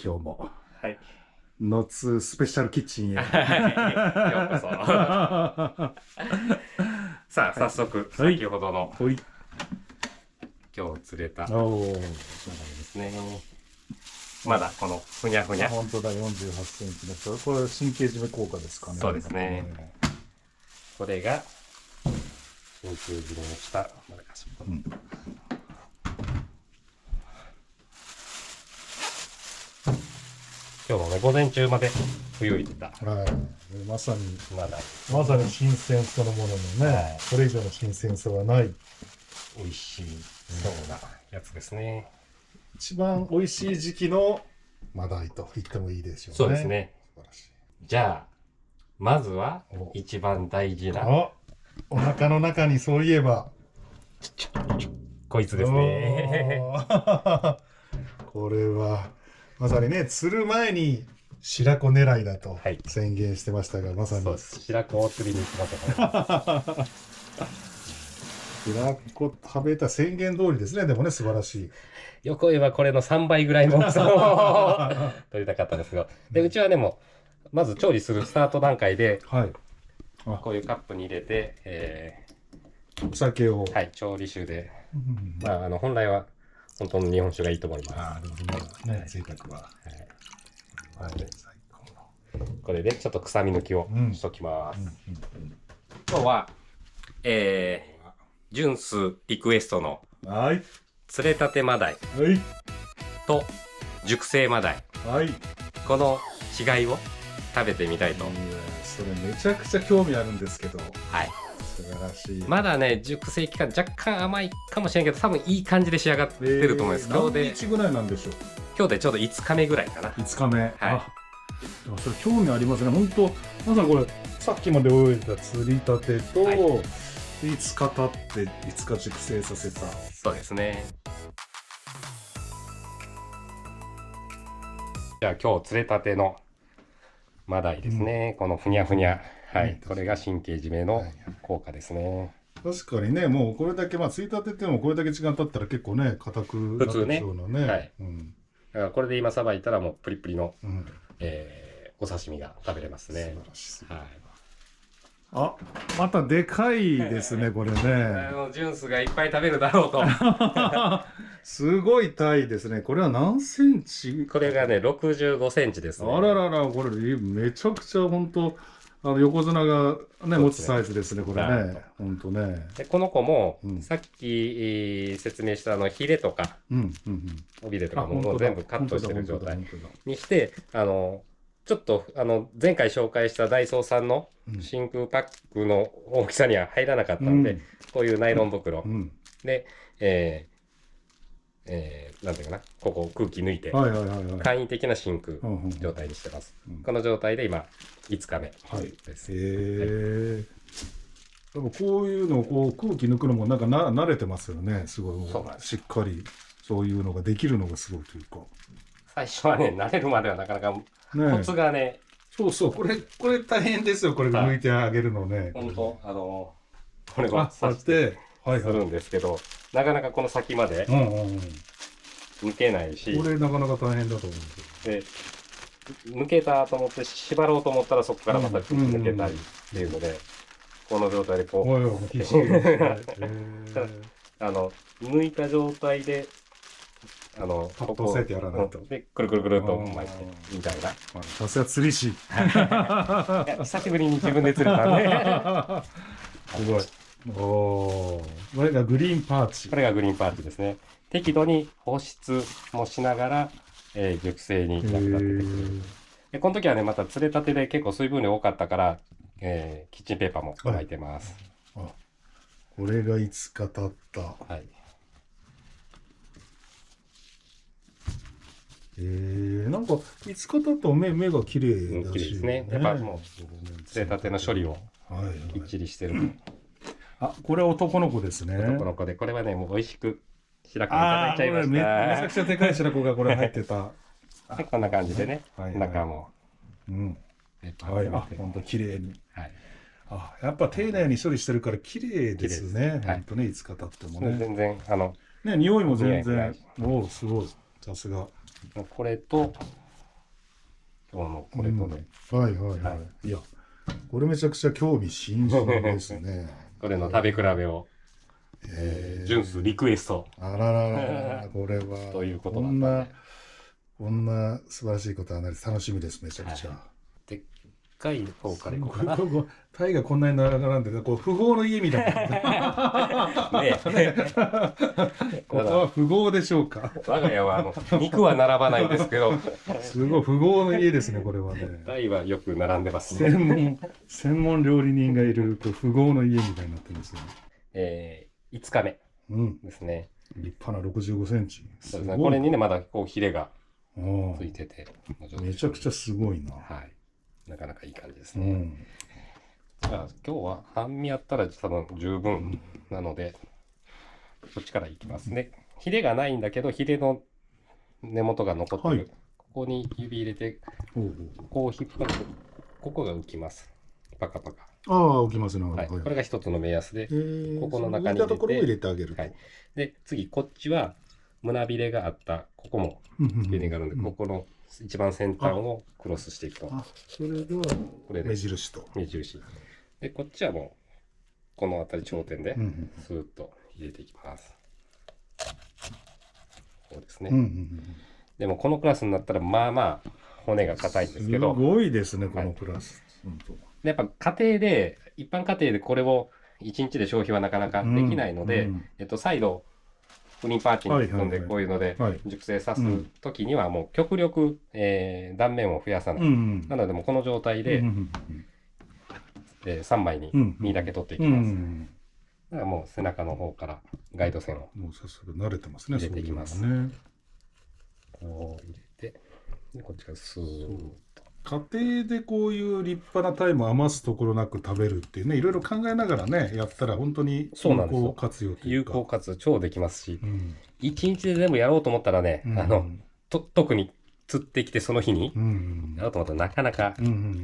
今日も。はい。ノッツスペシャルキッチンへ。ようこそ。さあ、早速、はい先ほどのほい。今日釣れたおお。ですね。まだこのふにゃふにゃ。本当だ、48センチです。これ神経締め効果ですかね。そうですね。これが神経締めをしたマラカス。今日もね、午前中まで冬いてた。はい。まさにまだ新鮮そのもののね、はい、それ以上の新鮮さはない。美味しいそうなやつですね。一番美味しい時期のマダイと言ってもいいでしょうね。そうですね。素晴らしい。じゃあ、まずは一番大事なお腹の中にそういえばこいつですね。これはまさにね、釣る前に白子狙いだと宣言してましたが、まさにそうです。白子を釣りに行きましたから。白子食べた宣言通りですね。でもね、素晴らしい。よく言えばこれの3倍ぐらいの大きさを取りたかったんですが、でうちはでもまず調理するスタート段階で、はい、こういうカップに入れて、お酒を、はい、調理酒で、まあ、本来は本当の日本酒がいいと思います。ああ、なるほどね、贅沢は。はい、最高の。これでちょっと臭み抜きをしときます。今日は、ジュンスリクエストの釣れたてマダイと熟成マダイ、この違いを食べてみたいと。それめちゃくちゃ興味あるんですけど、はい、素晴らしい。まだね、熟成期間若干甘いかもしれないけど、多分いい感じで仕上がってると思います。何日ぐらいなんでしょう。今日でちょうど5日目ぐらいかな。5日目。はい。それ興味ありますね。本当まさにこれさっきまで泳いだ釣りたてと、5日経って5日熟成させた。そうですね。じゃあ今日釣れたてのマダイですね。このふにゃふにゃ。はい。これが神経締めの効果ですね。確かにね、もうこれだけ釣りたてってもこれだけ時間経ったら結構ね、硬くなってきそうなね。はい。だからこれで今さばいたらもうプリプリの、お刺身が食べれますね。素晴らしい。あ、またでかいですね、これね。ジュンスがいっぱい食べるだろうと。すごいタイですね。これは何センチ？これがね、65センチですね。あららら、これめちゃくちゃ本当横綱がね持つサイズですね、これね。本当ね。でこの子もさっき説明したヒレとか尾びれとかも全部カットしてる状態にして、ちょっと前回紹介したダイソーさんの真空パックの大きさには入らなかったんで、こういうナイロン袋で、なんていうかな、ここ空気抜いて簡易的な真空状態にしてます。この状態で今5日目です。でもこういうのを空気抜くのもなんか慣れてますよね。すごいしっかりそういうのができるのがすごいというか。最初はね、慣れるまではなかなかコツがね。そうそう、これ大変ですよ。これ抜いてあげるのね。本当これを刺してするんですけど、なかなかこの先まで抜けないし、これなかなか大変だと思うんですよ。で抜けたと思って縛ろうと思ったらそこからまた抜けたりっていうので、この状態でこう抜いた状態でパッと押さえてやらないと。でくるくるくるっと巻いてみたいな。さすが釣り師。久しぶりに自分で釣れたね。すごい。これがグリーンパーチ。これがグリーンパーチですね。適度に放出もしながら、熟成に役立ててくれる。でこの時はね、また釣れたてで結構水分量多かったから、キッチンペーパーも巻いてます。これが5日経った。はい。なんか5日経った目が綺麗だし。綺麗ですね。やっぱもう釣れたての処理をきっちりしてる。あ、これは男の子ですね。男の子で、これはね、もう美味しく白子いただいちゃいました。めちゃくちゃでかい白子がこれ入ってた。こんな感じでね、中も。本当綺麗に。やっぱ丁寧に処理してるから綺麗ですね。本当ね、5日経ってもね。全然ね、匂いも全然。すごい。さすが。これと今日のこれとね、はいはいはい。いや、これめちゃくちゃ興味津々ですね。これの食べ比べを、ジュンスリクエスト。あらららら、これは。ということなんだね。こんな素晴らしいことは楽しみです、めちゃくちゃ。でっかい方からいこうかな。タイがこんなに並んでて、こう、富豪の家みたいな。ねここは富豪でしょうか。我が家は肉は並ばないですけど。すごい、富豪の家ですね、これはね。タイはよく並んでますね。専門料理人がいる、富豪の家みたいになってますよね。5日目ですね。立派な65センチ。そうですね。これにね、まだこうヒレがついてて。めちゃくちゃすごいな。はい。なかなかいい感じですね。じゃあ今日は半身やったら多分十分なので、こっちからいきますね。ヒレがないんだけど、ヒレの根元が残ってる。ここに指入れて、こう引っ張ると、ここが浮きます。パカパカ。ああ、浮きますね。はい。これが一つの目安で、ここの中に入れてあげる。はい。で、次、こっちは胸びれがあった、ここもビレがあるんで、ここの一番先端をクロスしていくと。それがこれ目印と。目印。で、こっちはもう、この辺り頂点で、スーッと入れていきます。こうですね。でも、このクラスになったら、まあまあ、骨が硬いんですけど。すごいですね、このクラス。やっぱ家庭で、一般家庭でこれを1日で消費はなかなかできないので、再度、プリンパーチに組んでこういうので熟成さす時にはもう極力、断面を増やさない。なのでもうこの状態で、3枚に身だけ取っていきます。だからもう背中の方からガイド線をもう早速慣れてますね。入れていきます。こう入れて、でこっちからスーッと。家庭でこういう立派なタイムを余すところなく食べるっていうね、いろいろ考えながらね、やったら本当に有効活用というか。有効活用超できますし、1日で全部やろうと思ったらね、特に釣ってきてその日にやろうと思ったらなかなか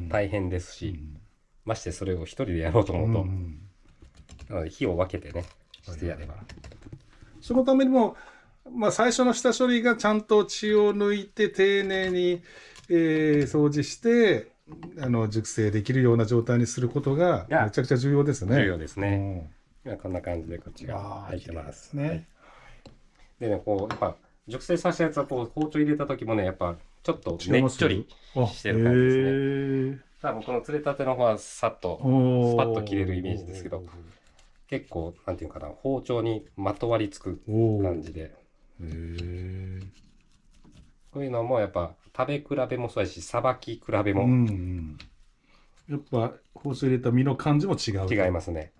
大変ですし、ましてそれを一人でやろうと思うと、なので火を分けてね、してやれば。そのためにも、まあ最初の下処理がちゃんと血を抜いて丁寧に掃除して熟成できるような状態にすることがめちゃくちゃ重要ですね。重要ですね。こんな感じでこっちが入ってます。でね、こうやっぱ熟成させたやつはこう包丁入れた時もね、やっぱちょっとねっちょりしてる感じですね。多分この釣れたての方はさっとスパッと切れるイメージですけど、結構なんていうかな、包丁にまとわりつく感じで。こういうのもやっぱ食べ比べもそうやし、さばき比べも、やっぱ包丁入れた身の感じも違いますね。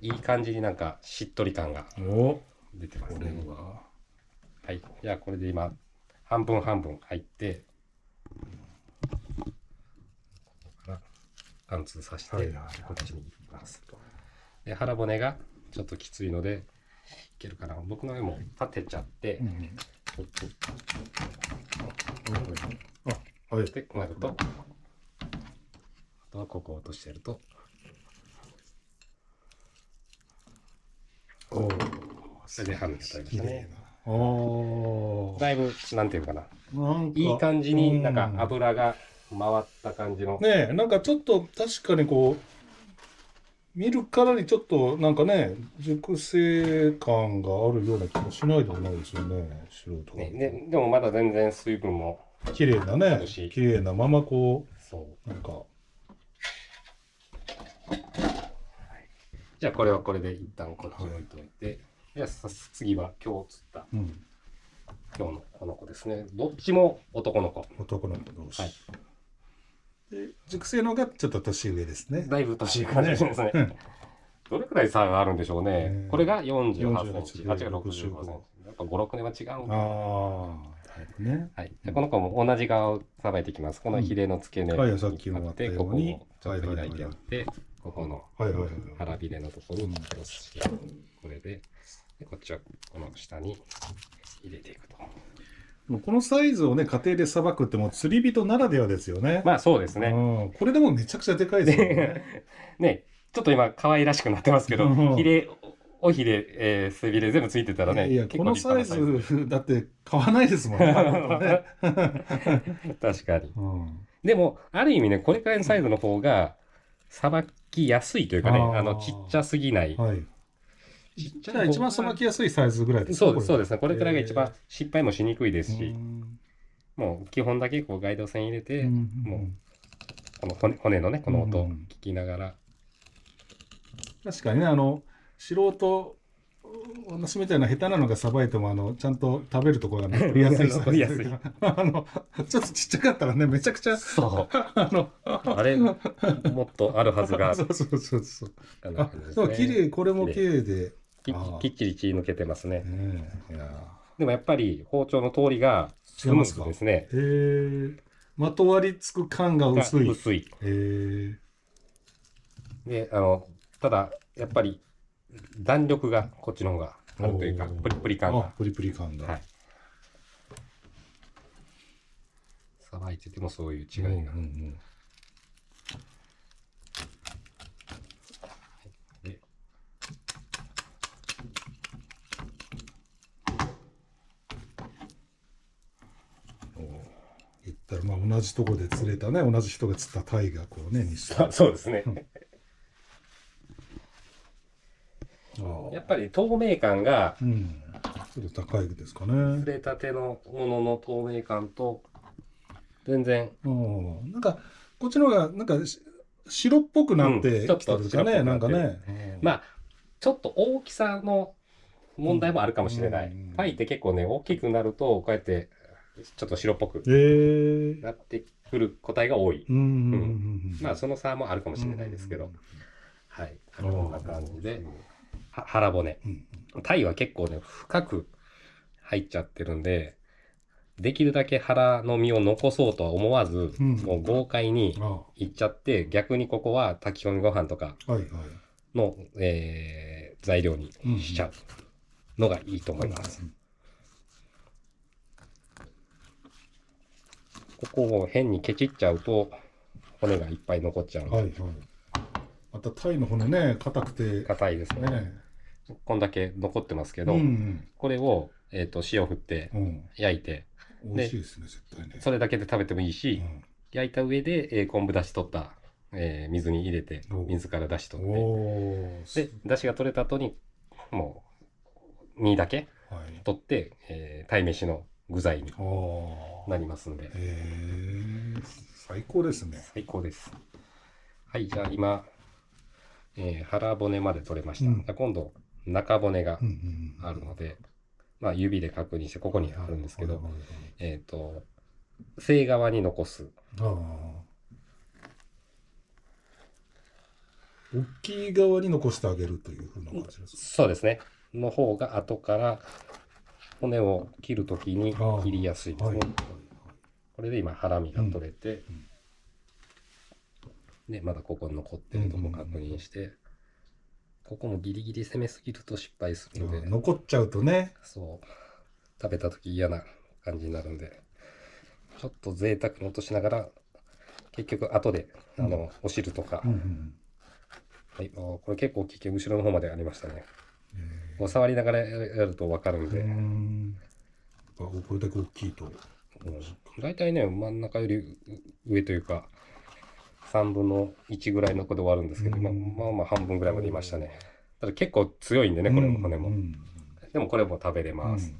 いい感じになんかしっとり感が出てますね。はい。じゃあこれで今半分半分入って、ここから貫通させてこっちに行きます。で腹骨がちょっときついのでいけるかな。僕の絵も立てちゃって。でなると、あとはここを落としてやると、それで半身が取れましたね。だいぶなんていうかな、いい感じになんか油が回った感じのねえ、なんかちょっと確かにこう見るからにちょっとなんかね、熟成感があるような気もしないでもないですよね、素人が。でもまだ全然水分も綺麗なね、綺麗なままこう、なんか。じゃあこれはこれで一旦こっちに置いといて、じゃあ次は今日釣った、今日のこの子ですね。どっちも男の子。男の子同士。で熟成のがちょっと年上ですね。だいぶ年上感じですね。どれくらい差があるんでしょうね。これが48センチ、あっちが65センチ。やっぱ5、6年は違うのかな。はい。この子も同じ側をさばいていきます。このヒレの付け根にあって、ここをちょっと開いてやって、ここの腹びれのところをクロスして、これで、こっちはこの下に入れていくと。このサイズをね、家庭でさばくってもう釣り人ならではですよね。まあそうですね。これでもめちゃくちゃでかいですよね。ね、ちょっと今可愛らしくなってますけど、ヒレ尾ひれ、背びれ全部ついてたらね、いや、結構このサイ立派なズだって買わないですもんね。確かに。うん、でも、ある意味ね、これくらいのサイズの方が、さばきやすいというかね、ちっちゃすぎない。はい。ちっちじゃあ一番さばきやすいサイズぐらいですか？そうですね。これくらいが一番失敗もしにくいですし、うん、もう基本だけこうガイド線入れて、うん、もう、この骨のね、この音を聞きながら。確かにね、素人、私みたいな下手なのがさばいても、ちゃんと食べるところが残りやすいサイズ残りやすい。ちょっとちっちゃかったらね、めちゃくちゃ、そう。あれ、もっとあるはずが。そうそうそうそう。でも綺麗、これも綺麗で。きっちり血抜けてますね。いやでもやっぱり包丁の通りがスムーズですね。まとわりつく感が薄い。薄い。で、ただ、やっぱり弾力がこっちの方があるというか、プリプリ感が。プリプリ感が。はい。さばいててもそういう違いが。言ったら同じとこで釣れたね、同じ人が釣った鯛がこうね、そうですね。やっぱり透明感が、ちょっと高いですかね。釣れたてのものの透明感と全然。なんかこっちの方がなんか白っぽくなってきてるかね、なんかね。まあちょっと大きさの問題もあるかもしれない。鯛って結構ね、大きくなるとこうやってちょっと白っぽくなってくる個体が多い。まあその差もあるかもしれないですけど、はい、こんな感じで腹骨。鯛は結構ね深く入っちゃってるんで、できるだけ腹の身を残そうとは思わず、もう豪快にいっちゃって、逆にここは炊き込みご飯とかの、材料にしちゃうのがいいと思います。ここを変にケチっちゃうと骨がいっぱい残っちゃう。また鯛の骨ね、硬くて硬いですね。こんだけ残ってますけど、これを、塩振って焼いて、美味しいですね、絶対ね。それだけで食べてもいいし、焼いた上で、昆布だし取った、水に入れて、水からだし取って、で、だしが取れた後に、もう、身だけ取って、鯛めしの具材になりますんで。最高ですね。最高です。はい、じゃあ今、腹骨まで取れました。今度、中骨があるので、まあ指で確認して、ここにあるんですけど、背側に残す。大きい側に残してあげるというふうな感じですか？そうですね。の方が後から骨を切るときに切りやすいですね。これで今、腹身が取れて、で、まだここに残ってるとこ確認して、ここもギリギリ攻めすぎると失敗するので。残っちゃうとね。そう。食べたとき嫌な感じになるんで、ちょっと贅沢に落としながら、結局後で、お汁とか、はい、これ結構危険、後ろの方までありましたね。こう触りながらやると分かるんで。これだけ大きいと。大体ね、真ん中より上というか、3分の1ぐらいの子で終わるんですけど、まあまあ半分ぐらいまでいましたね。ただ結構強いんでね、これも骨も。でもこれも食べれます。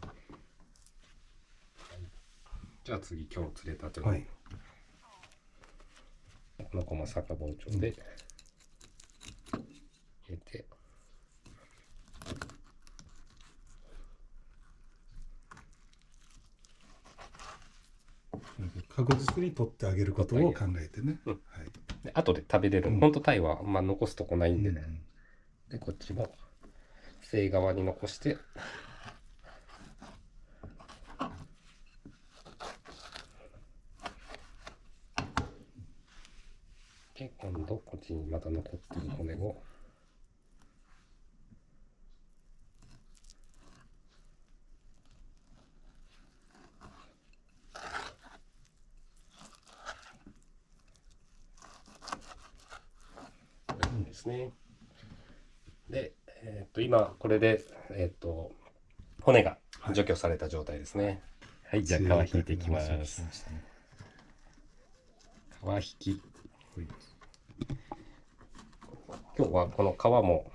じゃあ次、今日釣れたての。この子も逆包丁で入れて。確実に取ってあげることを考えてね。で後で食べれる。ほんと鯛はまあ残すとこないんでね。で、こっちも背側に残して。で、今度こっちにまた残ってる骨を。ですね。で、今、これで、骨が除去された状態ですね。はい、じゃあ皮引いていきます。皮引き。今日はこの皮も、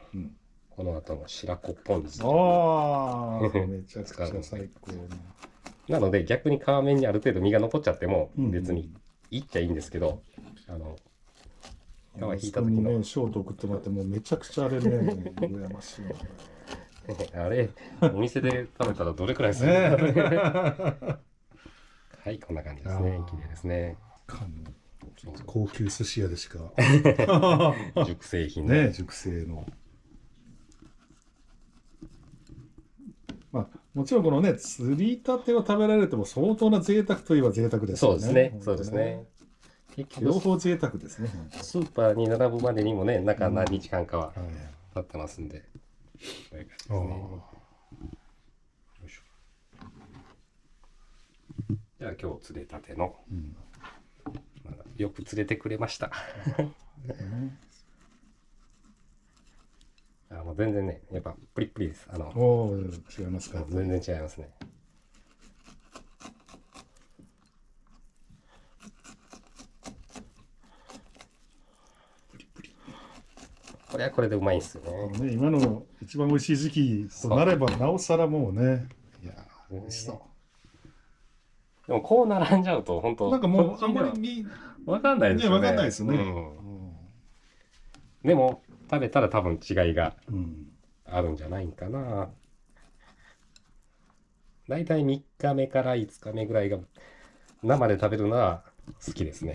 この後の白子ポン酢。ああ、めちゃくちゃ最高なので逆に皮面にある程度身が残っちゃっても別にいいっちゃいいんですけど、皮引いた時のね、ショート送ってもらってもうめちゃくちゃあれね、羨ましいな。あれ、お店で食べたらどれくらいするんだろうね。はい、こんな感じですね。綺麗ですね。高級寿司屋でしか熟成品ね、熟成の。まあ、もちろんこのね、釣りたてを食べられても相当な贅沢といえば贅沢ですよね。そうですね。そうですね。両方贅沢ですね。スーパーに並ぶまでにもね、中何日間かは経ってますんで。こういう感じですね。よいしょ。じゃあ今日釣れたての、よく釣れてくれました。もう全然ね、やっぱプリップリです。違いますか。全然違いますね。これはこれでうまいんですよね。今の一番美味しい時期となればなおさらもうね。いや、美味しそう。でもこう並んじゃうと本当なんかもうあんまりわかんないですよね。わかんないですね。でも食べたら多分違いがあるんじゃないかな。だいたい3日目から5日目ぐらいが生で食べるのは好きですね。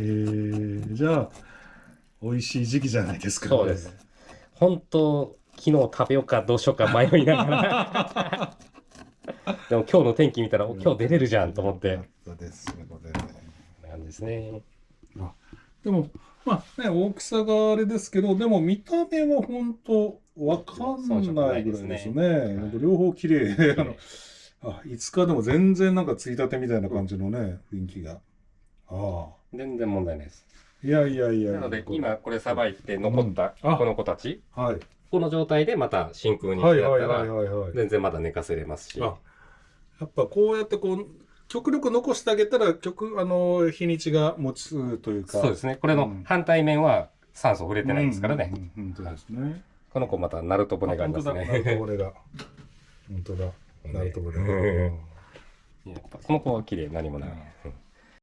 じゃあ美味しい時期じゃないですか。そうです。本当昨日食べようかどうしようか迷いながらでも今日の天気見たら今日出れるじゃんと思って。なんですね。でもまあね、大きさがあれですけど、でも見た目は本当わかんないぐらいですね。両方綺麗で、5日でも全然なんかついたてみたいな感じのね、雰囲気が。全然問題ないです。いやいやいや。なので今これさばいて残ったこの子たち、この状態でまた真空にしてやったら全然まだ寝かせれますし。やっぱこうやってこう極力残してあげたら日にちが持つというか。そうですね。これの反対面は酸素触れてないですからね。本当ですね。この子またナルト骨がありますね。ナルト骨が。本当だ。ナルト骨。この子は綺麗、何もない。